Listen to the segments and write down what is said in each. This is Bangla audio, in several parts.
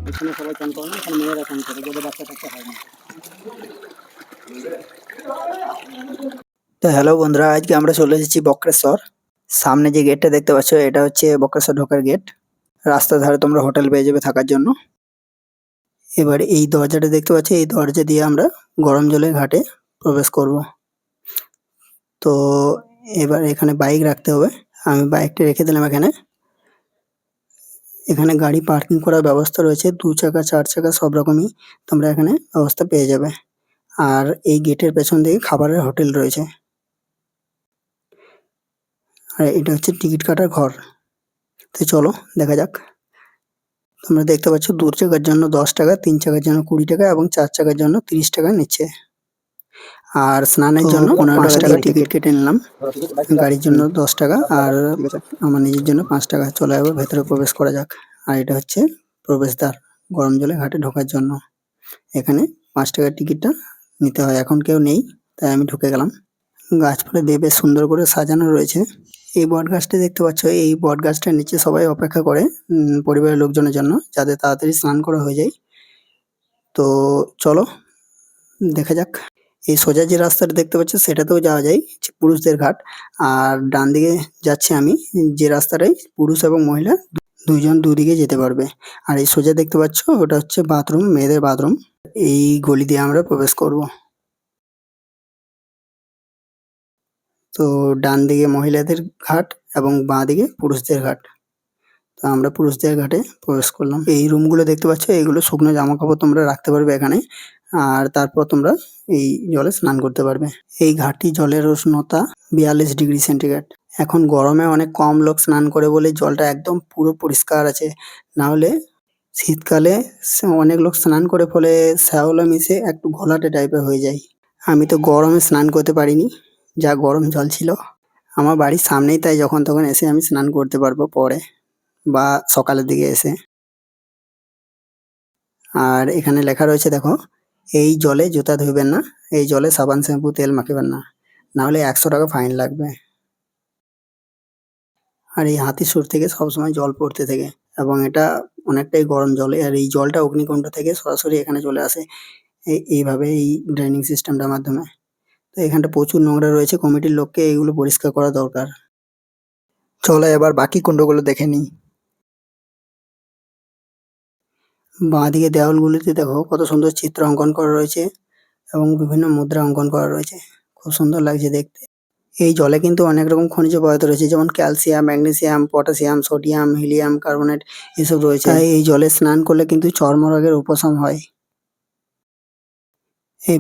এখানে সবাই চান করে না, এখানে মেয়েরা চান করে, যাদের বাচ্চা কাচ্চা হয় না। তো হ্যালো বন্ধুরা, আজকে আমরা চলে এসেছি বক্রেশ্বর। সামনে যে গেটটা দেখতে পাচ্ছ, এটা হচ্ছে বক্রেশ্বর ঢোকার গেট। রাস্তার ধারে তোমরা হোটেল পেয়ে যাবে থাকার জন্য। এবার এই দরজাটা দেখতে পাচ্ছ, এই দরজা দিয়ে আমরা গরম জলের ঘাটে প্রবেশ করব। তো এবার এখানে বাইক রাখতে হবে, আমি বাইকটা রেখে দিলাম এখানে। এখানে গাড়ি পার্কিং করার ব্যবস্থা রয়েছে, 2 চাকা 4 চাকা সব রকমই তোমরা এখানে ব্যবস্থা পেয়ে যাবে। আর এই গেটের পেছন দিকে খাবারের হোটেল রয়েছে। আর এটা হচ্ছে টিকিট কাটার ঘর। তো চলো দেখা যাক। তোমরা দেখতে পাচ্ছ 2 চাকার জন্য 10 টাকা, 3 চাকার জন্য 20 টাকা এবং 4 চাকার জন্য 30 টাকা নিচ্ছে। আর স্নানের জন্য 15 টাকা টিকিট কেটে নিলাম। গাড়ির জন্য 10 টাকা আর আমার নিজের জন্য 5 টাকা। চলো এবার ভেতরে প্রবেশ করা যাক। আর এটা হচ্ছে প্রবেশদ্বার গরম জলে ঘাটে ঢোকার জন্য। এখানে 5 টাকার টিকিটটা নিতে হয়। এখন কেউ নেই, তাই আমি ঢুকে গেলাম। গাছপালা দিয়ে বেশ সুন্দর করে সাজানো রয়েছে। এই বটগাছটা দেখতে পাচ্ছ, এই বটগাছটার নিচে সবাই অপেক্ষা করে পরিবারের লোকজনের জন্য, যাতে তাড়াতাড়ি স্নান করা হয়ে যায়। তো চলো দেখা যাক। এই সোজা যে রাস্তাটা দেখতে পাচ্ছ সেটাতেও যাওয়া যায়, পুরুষদের ঘাট। আর ডান দিকে যাচ্ছি আমি, যে রাস্তাটায় পুরুষ এবং মহিলা দুইজন দুদিকে যেতে পারবে। আর এই সোজা দেখতে পাচ্ছ, ওটা হচ্ছে বাথরুম, মেয়েদের বাথরুম। এই গলি দিয়ে আমরা প্রবেশ করব। তো ডান দিকে মহিলাদের ঘাট এবং বাঁ দিকে পুরুষদের ঘাট। তো আমরা পুরুষদের ঘাটে প্রবেশ করলাম। এই রুমগুলো দেখতে পাচ্ছ, এইগুলো শুকনো জামা কাপড় তোমরা রাখতে পারবে এখানে। আর তারপর তোমরা এই জলে স্নান করতে পারবে। এই ঘাটটি জলের উষ্ণতা 42 ডিগ্রি সেন্টিগ্রেড। এখন গরমে অনেক কম লোক স্নান করে বলে জলটা একদম পুরো পরিষ্কার আছে। না হলে শীতকালে অনেক লোক স্নান করে ফলে শ্যাওলা মিশে একটু ঘোলাটে টাইপের হয়ে যায়। আমি তো গরমে স্নান করতে পারিনি, যা গরম জল ছিল। আমার বাড়ির সামনেই, তাই যখন তখন এসে আমি স্নান করতে পারবো পরে বা সকালের দিকে এসে। আর এখানে লেখা রয়েছে দেখো, এই জলে জুতা ধুইবেন না, এই জলে সাবান শ্যাম্পু তেল মাখিবেন না, নাহলে 100 টাকা ফাইন লাগবে। আর এই হাতির থেকে সবসময় জল পড়তে থাকে এবং এটা অনেকটাই গরম জল। আর এই জলটা অগ্নিকুণ্ড থেকে সরাসরি এখানে চলে আসে এইভাবে এই ড্রেনিং সিস্টেমটার মাধ্যমে। তো এখানটা প্রচুর নোংরা রয়েছে, কমিটির লোককে এইগুলো পরিষ্কার করা দরকার। চলো এবার বাকি কুণ্ডগুলো দেখে নিই। বাঁদিকে দেওয়ালগুলিতে দেখো কত সুন্দর চিত্র অঙ্কন করা রয়েছে এবং বিভিন্ন মুদ্রা অঙ্কন করা রয়েছে, খুব সুন্দর লাগছে দেখতে। এই জলে কিন্তু অনেক রকম খনিজ পদার্থ রয়েছে, যেমন calcium, magnesium, potassium, sodium, helium carbonate এসব রয়েছে। তাই এই জলে স্নান করলে কিন্তু চর্মরোগের উপশম হয়। এই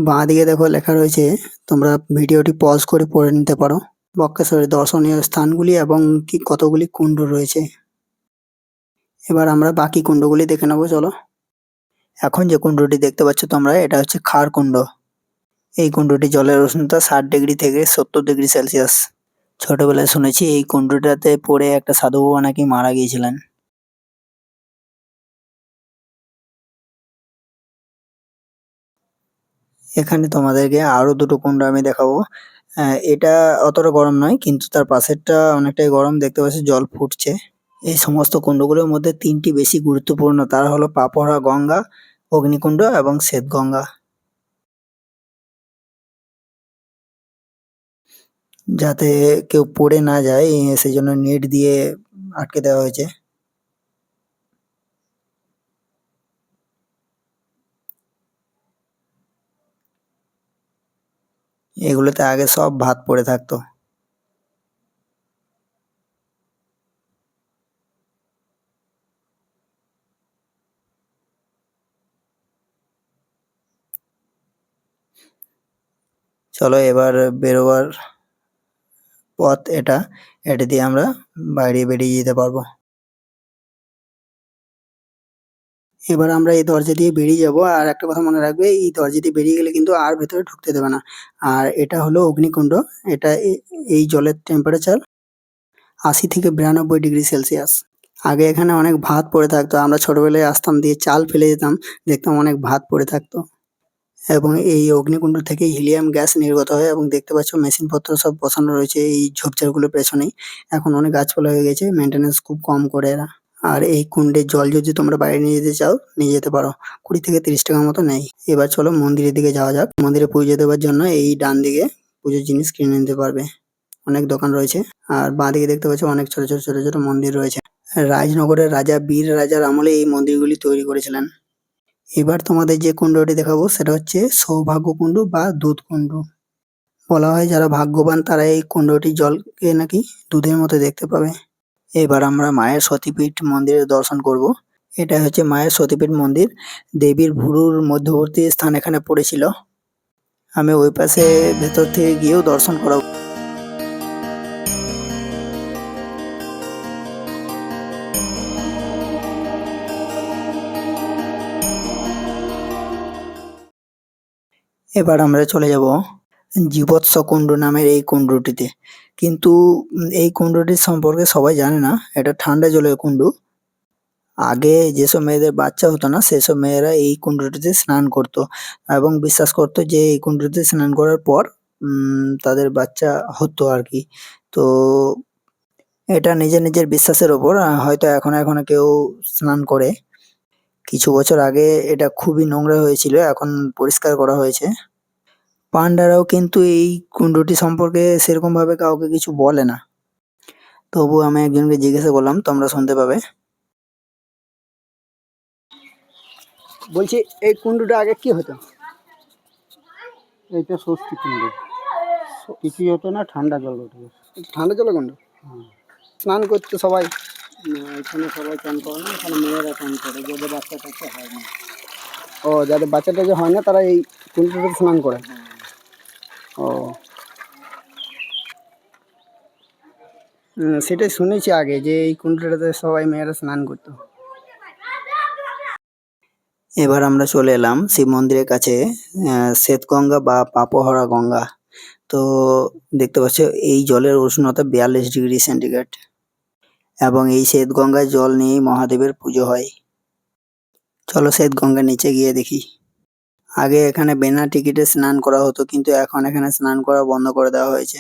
বাঁ দিকে দেখো লেখা রয়েছে, তোমরা ভিডিওটি পজ করে পড়ে নিতে পারো, বক্রেশ্বরের দর্শনীয় স্থানগুলি এবং কি কতগুলি কুণ্ড রয়েছে। এবার আমরা বাকি কুণ্ডগুলি দেখে নেবো, চলো। এখন যে কুণ্ডটি দেখতে পাচ্ছ তোমরা, এটা হচ্ছে খাড় কুণ্ড। এই কুণ্ডটি জলের উষ্ণতা 60 ডিগ্রি থেকে 70 ডিগ্রি সেলসিয়াস। ছোটবেলায় শুনেছি এই কুণ্ডটাতে পড়ে একটা সাধু বাবা নাকি মারা গিয়েছিলেন। এখানে তোমাদেরকে আরো দুটো কুণ্ড আমি দেখাবো। এটা অতটা গরম নয়, কিন্তু তার পাশেরটা অনেকটাই গরম। দেখতে পাচ্ছি জল ফুটছে। এই সমস্ত কুণ্ডগুলোর মধ্যে 3টি বেশি গুরুত্বপূর্ণ, তারা হলো পাপড়া গঙ্গা, অগ্নিকুণ্ড এবং শ্বেতগঙ্গা। যাতে কেউ পড়ে না যায় সেই জন্য নেট দিয়ে আটকে দেওয়া হয়েছে। এগুলোতে আগে সব ভাত পড়ে থাকতো। চলো এবার বেরোবার পথ এটা দিয়ে আমরা বাইরে বেরিয়ে যেতে পারবো। এবার আমরা এই দরজা দিয়ে বেরিয়ে যাব। আর একটা কথা মনে রাখবে, এই দরজা দিয়ে বেরিয়ে গেলে কিন্তু আর ভেতরে ঢুকতে দেবে না। আর এটা হলো অগ্নিকুণ্ড। এটা এই জলের টেম্পারেচার 80 থেকে 92 ডিগ্রি সেলসিয়াস। আগে এখানে অনেক ভাত পড়ে থাকতো, আমরা ছোটবেলায় আসতাম দিয়ে চাল ফেলে যেতাম, দেখতাম অনেক ভাত পড়ে থাকতো। এবং এই অগ্নিকুণ্ড থেকে হিলিয়াম গ্যাস নির্গত হয় এবং দেখতে পাচ্ছ মেশিনপত্র সব বসানো রয়েছে এই ঝোপঝাড়গুলোর পেছনেই। এখন অনেক গাছপালা হয়ে গেছে, মেনটেন্যান্স খুব কম করে এরা। আর এই কুণ্ডের জল যদি তোমরা বাইরে নিয়ে যেতে চাও নিয়ে যেতে পারো, 20 থেকে 30 টাকার মতো নেয়। এবার চলো মন্দিরের দিকে যাওয়া যাক। মন্দিরে পুজো দেওয়ার জন্য এই ডান দিকে পুজোর জিনিস কিনে নিতে পারবে, অনেক দোকান রয়েছে। আর বাঁদিকে দেখতে পাচ্ছ অনেক ছোট ছোট ছোট ছোট মন্দির রয়েছে। রাজনগরের রাজা বীর রাজার আমলে এই মন্দিরগুলি তৈরি করেছিলেন। এবার তোমাদের যে কুণ্ডটি দেখাবো সেটা হচ্ছে সৌভাগ্য কুণ্ড বা দুধ কুণ্ড। বলা হয় যারা ভাগ্যবান তারা এই কুণ্ডটির জলকে নাকি দুধের মতো দেখতে পাবে। এবার আমরা মায়ের সতীপীঠ মন্দিরের দর্শন করব। এটা হচ্ছে মায়ের সতীপীঠ মন্দির। দেবীর ভুরুর মধ্যবর্তী স্থান এখানে পড়েছিল। আমি ওই পাশে ভেতর থেকে গিয়েও দর্শন করাবো। এবার আমরা চলে যাব জীবৎস কুণ্ড নামের এই কুণ্ডটিতে। কিন্তু এই কুণ্ডটির সম্পর্কে সবাই জানে না, এটা ঠান্ডা জলের কুণ্ড। আগে যেসব মেয়েদের বাচ্চা হতো না সেসব মেয়েরা এই কুণ্ডটিতে স্নান করতো এবং বিশ্বাস করতো যে এই কুণ্ডটিতে স্নান করার পর তাদের বাচ্চা হতো আর কি। তো এটা নিজের নিজের বিশ্বাসের ওপর, হয়তো এখনো কেউ স্নান করে। কিছু বছর আগে এটা খুবই নোংরা হয়েছিল, এখন পরিষ্কার করা হয়েছে। পান্ডারাও কিন্তু এই কুণ্ডটি সম্পর্কে সেরকম ভাবে কাউকে কিছু বলে না। তবু আমি একজনকে জিজ্ঞাসা করলাম, তোমরা শুনতে পাবে। বলছি এই কুণ্ডটা আগে কি হতো? এইটা ষষ্ঠী কুণ্ড, কিছুই হতো না, ঠান্ডা জল ওঠে। ঠান্ডা জলের কুণ্ড। স্নান করতো সবাই? এখানে সবাই চান করে না, এখানে মেয়েরা চান করে, যাদের বাচ্চা টাচ্চা হয় না। ও, যাদের বাচ্চা টাচ্চা হয় না তারা এই কুণ্ডটাতে স্নান করে। ও, সেটাই শুনেছি আগে যে এই কুণ্ডটাতে সবাই মেয়েরা স্নান করতো। এবার আমরা চলে এলাম শিব মন্দিরের কাছে, শ্বেতগঙ্গা বা পাপহরা গঙ্গা। তো দেখতে পাচ্ছ এই জলের উষ্ণতা 42°C এবং এই শ্বেতগঙ্গার জল নিয়েই মহাদেবের পুজো হয়। চলো শ্বেতগঙ্গার নিচে গিয়ে দেখি। আগে এখানে বিনা টিকিটে স্নান করা হতো, কিন্তু এখন এখানে স্নান করা বন্ধ করে দেওয়া হয়েছে।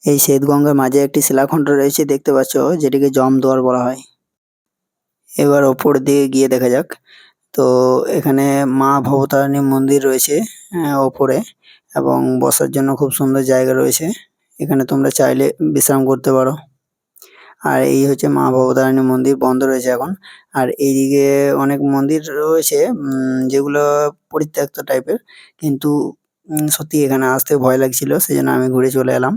এই শ্বেতগঙ্গার মাঝে একটি শিলাখণ্ড রয়েছে দেখতে পাচ্ছ, যেটিকে জমদুয়ার বলা হয়। এবার ওপর দিকে গিয়ে দেখা যাক। তো এখানে মা ভবতারিণী মন্দির রয়েছে ওপরে, এবং বসার জন্য খুব সুন্দর জায়গা রয়েছে। এখানে তোমরা চাইলে বিশ্রাম করতে পারো। আর এই হচ্ছে মা ভবতারিণী মন্দির, বন্ধ রয়েছে এখন। আর এইদিকে অনেক মন্দির রয়েছে যেগুলো পরিত্যক্ত টাইপের, কিন্তু সত্যি এখানে আসতে ভয় লাগছিল, সেই জন্য আমি ঘুরে চলে এলাম।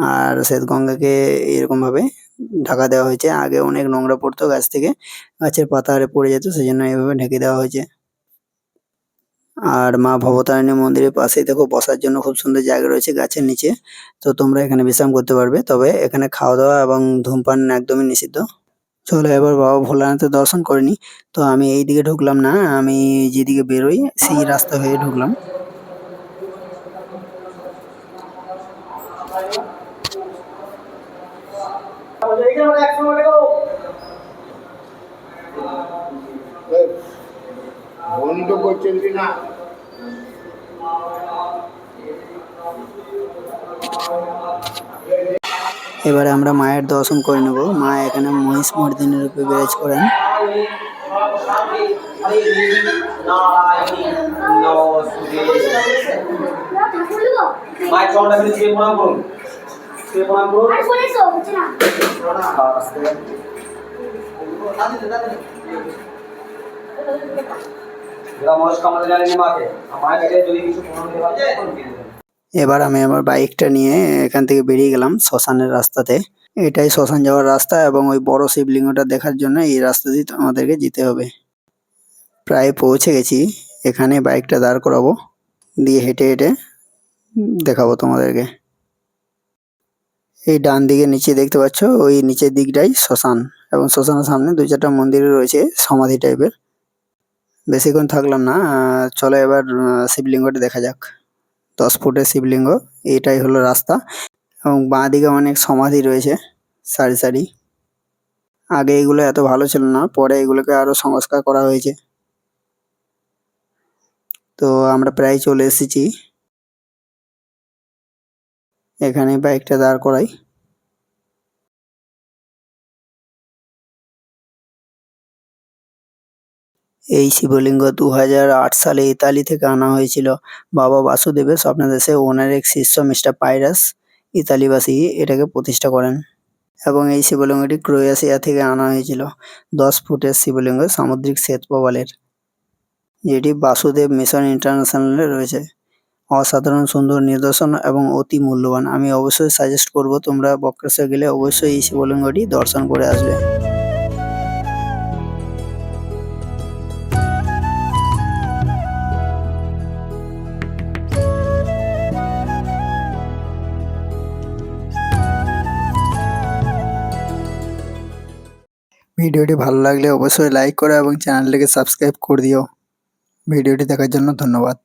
আর শ্বেতগঙ্গাকে এরকম ভাবে ঢাকা দেওয়া হয়েছে। আগে অনেক নোংরা পড়তো গাছ থেকে, গাছের পাতা আরে পড়ে যেত, সেই জন্য এইভাবে ঢেকে দেওয়া হয়েছে। আর মা ভবতারিণী মন্দিরের পাশেই দেখো বসার জন্য খুব সুন্দর জায়গা রয়েছে গাছের নিচে। তো তোমরা এখানে বিশ্রাম করতে পারবে, তবে এখানে খাওয়া দাওয়া এবং ধূমপান একদমই নিষিদ্ধ। চলো এবার বাবা ভোলানাথের দর্শন করে নি। তো আমি এই দিকে ঢুকলাম না, আমি যেদিকে বেরোই সেই রাস্তা হয়ে ঢুকলাম। বন্ধ করছেন কিনা? এবারে আমরা মায়ের দর্শন করে নেব। মা এখানে মহিষ মর্দিনী রূপে বিরাজ করেন। এবার আমি আমার বাইকটা নিয়ে এখান থেকে বেরিয়ে গেলাম শ্মশানের রাস্তাতে। এটাই শ্মশান যাওয়ার রাস্তা, এবং ওই বড় শিবলিঙ্গটা দেখার জন্য এই রাস্তা দিয়ে আমাদেরকে যেতে হবে। প্রায় পৌঁছে গেছি, এখানে বাইকটা দাঁড় করাবো, দিয়ে হেঁটে হেঁটে দেখাবো তোমাদেরকে। এই ডান দিকে নিচে দেখতে পাচ্ছ, ওই নিচের দিকটাই শ্মশান, এবং শ্মশানের সামনে 2-4টা মন্দির রয়েছে সমাধি টাইপের। বেশিক্ষণ থাকলাম না, চলো এবার শিবলিঙ্গটা দেখা যাক। 10 ফুটের শিবলিঙ্গ, এটাই হলো রাস্তা, এবং বাঁ দিকে অনেক সমাধি রয়েছে সারি সারি। আগে এগুলো এত ভালো ছিল না, পরে এগুলোকে আরো সংস্কার করা হয়েছে। তো আমরা প্রায় চলে এসেছি, এখানে বাইকটা দাঁড় করাই। এই শিবলিঙ্গ 2008 সালে ইতালি থেকে আনা হয়েছিল। বাবা বাসুদেবের স্বপ্নাদেশে ওনার এক শিষ্য মিস্টার পাইরাস ইতালিবাসী এটাকে প্রতিষ্ঠা করেন এবং এই শিবলিঙ্গটি ক্রোয়েশিয়া থেকে আনা হয়েছিল। 10 ফুটের শিবলিঙ্গ সামুদ্রিক শ্বেত প্রবালের, যেটি বাসুদেব মিশন ইন্টারন্যাশনালে রয়েছে। অসাধারণ সুন্দর নিদর্শন এবং অতি মূল্যবান। আমি অবশ্যই সাজেস্ট করব তোমরা বক্রেশ্বর গেলে অবশ্যই এই শিবলিঙ্গটি দর্শন করে আসবে। ভিডিওটি ভালো লাগলে অবশ্যই লাইক করো এবং চ্যানেলটিকে সাবস্ক্রাইব করে দিও। ভিডিওটি দেখার জন্য ধন্যবাদ।